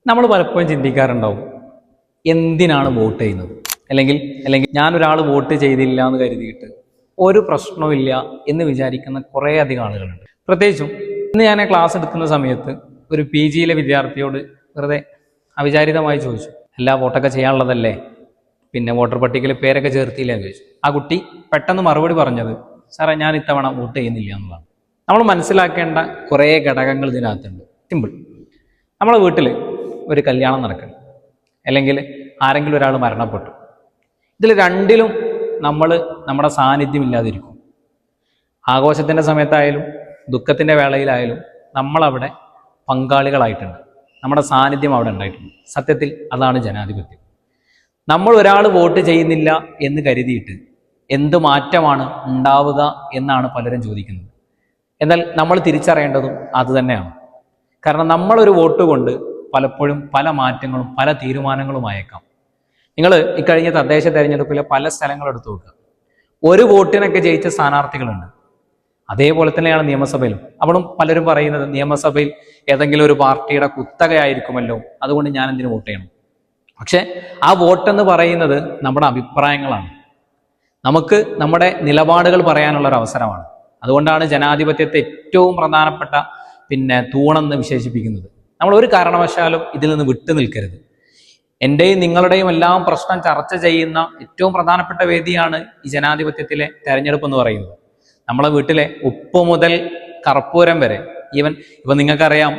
നമ്മൾ പലപ്പോഴും ചിന്തിക്കാറുണ്ടാവും എന്തിനാണ് വോട്ട് ചെയ്യുന്നത്, അല്ലെങ്കിൽ അല്ലെങ്കിൽ ഞാനൊരാൾ വോട്ട് ചെയ്തില്ല എന്ന് കരുതിയിട്ട് ഒരു പ്രശ്നവുമില്ല എന്ന് വിചാരിക്കുന്ന കുറേ അധികം ആളുകളുണ്ട്. പ്രത്യേകിച്ചും ഇന്ന് ഞാൻ ക്ലാസ് എടുക്കുന്ന സമയത്ത് ഒരു PGയിലെ വിദ്യാർത്ഥിയോട് വെറുതെ അവിചാരിതമായി ചോദിച്ചു, എല്ലാ വോട്ടൊക്കെ ചെയ്യാനുള്ളതല്ലേ, പിന്നെ വോട്ടർ പട്ടികയിൽ പേരൊക്കെ ചേർത്തില്ല എന്ന് ചോദിച്ചു. ആ കുട്ടി പെട്ടെന്ന് മറുപടി പറഞ്ഞത്, സാറേ ഞാൻ ഇത്തവണ വോട്ട് ചെയ്യുന്നില്ല എന്നുള്ളതാണ്. നമ്മൾ മനസ്സിലാക്കേണ്ട കുറേ ഘടകങ്ങൾ ഇതിനകത്തുണ്ട്. സിമ്പിൾ. നമ്മുടെ വീട്ടിൽ ഒരു കല്യാണം നടക്കണം, അല്ലെങ്കിൽ ആരെങ്കിലും ഒരാൾ മരണപ്പെട്ടു, ഇതിൽ രണ്ടിലും നമ്മുടെ സാന്നിധ്യം ഇല്ലാതിരിക്കും. ആഘോഷത്തിൻ്റെ സമയത്തായാലും ദുഃഖത്തിൻ്റെ വേളയിലായാലും നമ്മളവിടെ പങ്കാളികളായിട്ടുണ്ട്, നമ്മുടെ സാന്നിധ്യം അവിടെ ഉണ്ടായിട്ടുണ്ട്. സത്യത്തിൽ അതാണ് ജനാധിപത്യം. നമ്മൾ ഒരാൾ വോട്ട് ചെയ്യുന്നില്ല എന്ന് കരുതിയിട്ട് എന്ത് മാറ്റമാണ് ഉണ്ടാവുക എന്നാണ് പലരും ചോദിക്കുന്നത്. എന്നാൽ നമ്മൾ തിരിച്ചറിയേണ്ടതും അതുതന്നെയാണ്. കാരണം നമ്മളൊരു വോട്ട് കൊണ്ട് പലപ്പോഴും പല മാറ്റങ്ങളും പല തീരുമാനങ്ങളും ആയേക്കാം. നിങ്ങൾ ഇക്കഴിഞ്ഞ തദ്ദേശ തെരഞ്ഞെടുപ്പിലെ പല സ്ഥലങ്ങളും എടുത്തു നോക്കുക. ഒരു വോട്ടിനൊക്കെ ജയിച്ച സ്ഥാനാർത്ഥികളുണ്ട്. അതേപോലെ തന്നെയാണ് നിയമസഭയിലും. അപ്പോഴും പലരും പറയുന്നത് നിയമസഭയിൽ ഏതെങ്കിലും ഒരു പാർട്ടിയുടെ കുത്തകയായിരിക്കുമല്ലോ, അതുകൊണ്ട് ഞാൻ എന്തിനു വോട്ട് ചെയ്യണം. പക്ഷെ ആ വോട്ടെന്ന് പറയുന്നത് നമ്മുടെ അഭിപ്രായങ്ങളാണ്, നമുക്ക് നമ്മുടെ നിലപാടുകൾ പറയാനുള്ള ഒരു അവസരമാണ്. അതുകൊണ്ടാണ് ജനാധിപത്യത്തെ ഏറ്റവും പ്രധാനപ്പെട്ട തൂണെന്ന് വിശേഷിപ്പിക്കുന്നത്. നമ്മൾ ഒരു കാരണവശാലും ഇതിൽ നിന്ന് വിട്ടു നിൽക്കരുത്. എൻ്റെയും നിങ്ങളുടെയും എല്ലാം പ്രശ്നം ചർച്ച ചെയ്യുന്ന ഏറ്റവും പ്രധാനപ്പെട്ട വേദിയാണ് ഈ ജനാധിപത്യത്തിലെ തെരഞ്ഞെടുപ്പ് എന്ന് പറയുന്നത്. നമ്മളെ വീട്ടിലെ ഉപ്പ് മുതൽ കർപ്പൂരം വരെ, ഇപ്പൊ നിങ്ങൾക്കറിയാം,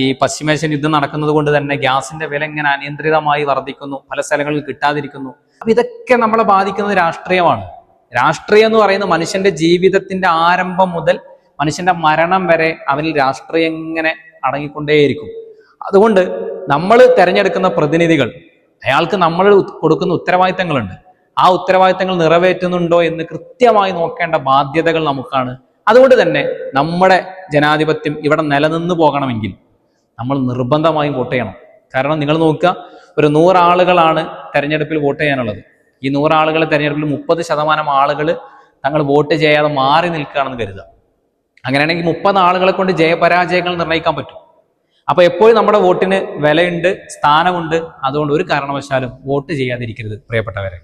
ഈ പശ്ചിമേഷ്യൻ യുദ്ധം നടക്കുന്നത് കൊണ്ട് തന്നെ ഗ്യാസിന്റെ വില ഇങ്ങനെ അനിയന്ത്രിതമായി വർദ്ധിക്കുന്നു, പല സ്ഥലങ്ങളിൽ കിട്ടാതിരിക്കുന്നു. അപ്പൊ ഇതൊക്കെ നമ്മളെ ബാധിക്കുന്നത് രാഷ്ട്രീയമാണ്. രാഷ്ട്രീയം എന്ന് പറയുന്നത് മനുഷ്യന്റെ ജീവിതത്തിന്റെ ആരംഭം മുതൽ മനുഷ്യന്റെ മരണം വരെ അവനിൽ രാഷ്ട്രീയം ഇങ്ങനെ അടങ്ങിക്കൊണ്ടേയിരിക്കും. അതുകൊണ്ട് നമ്മൾ തിരഞ്ഞെടുക്കുന്ന പ്രതിനിധികൾ, അയാൾക്ക് നമ്മൾ കൊടുക്കുന്ന ഉത്തരവാദിത്തങ്ങളുണ്ട്. ആ ഉത്തരവാദിത്തങ്ങൾ നിറവേറ്റുന്നുണ്ടോ എന്ന് കൃത്യമായി നോക്കേണ്ട ബാധ്യതകൾ നമുക്കാണ്. അതുകൊണ്ട് തന്നെ നമ്മുടെ ജനാധിപത്യം ഇവിടെ നിലനിന്ന് പോകണമെങ്കിൽ നമ്മൾ നിർബന്ധമായും വോട്ട് ചെയ്യണം. കാരണം നിങ്ങൾ നോക്കുക, ഒരു 100 ആളുകളാണ് തെരഞ്ഞെടുപ്പിൽ വോട്ട് ചെയ്യാനുള്ളത്. ഈ 100 ആളുകൾ തെരഞ്ഞെടുപ്പിൽ 30% ആളുകൾ തങ്ങൾ വോട്ട് ചെയ്യാതെ മാറി നിൽക്കുകയാണെന്ന് കരുതുക. അങ്ങനെയാണെങ്കിൽ 30 ആളുകളെ കൊണ്ട് ജയപരാജയങ്ങൾ നിർണ്ണയിക്കാൻ പറ്റും. അപ്പൊ എപ്പോഴും നമ്മുടെ വോട്ടിന് വിലയുണ്ട്, സ്ഥാനമുണ്ട്. അതുകൊണ്ട് ഒരു കാരണവശാലും വോട്ട് ചെയ്യാതിരിക്കരുത് പ്രിയപ്പെട്ടവരെ.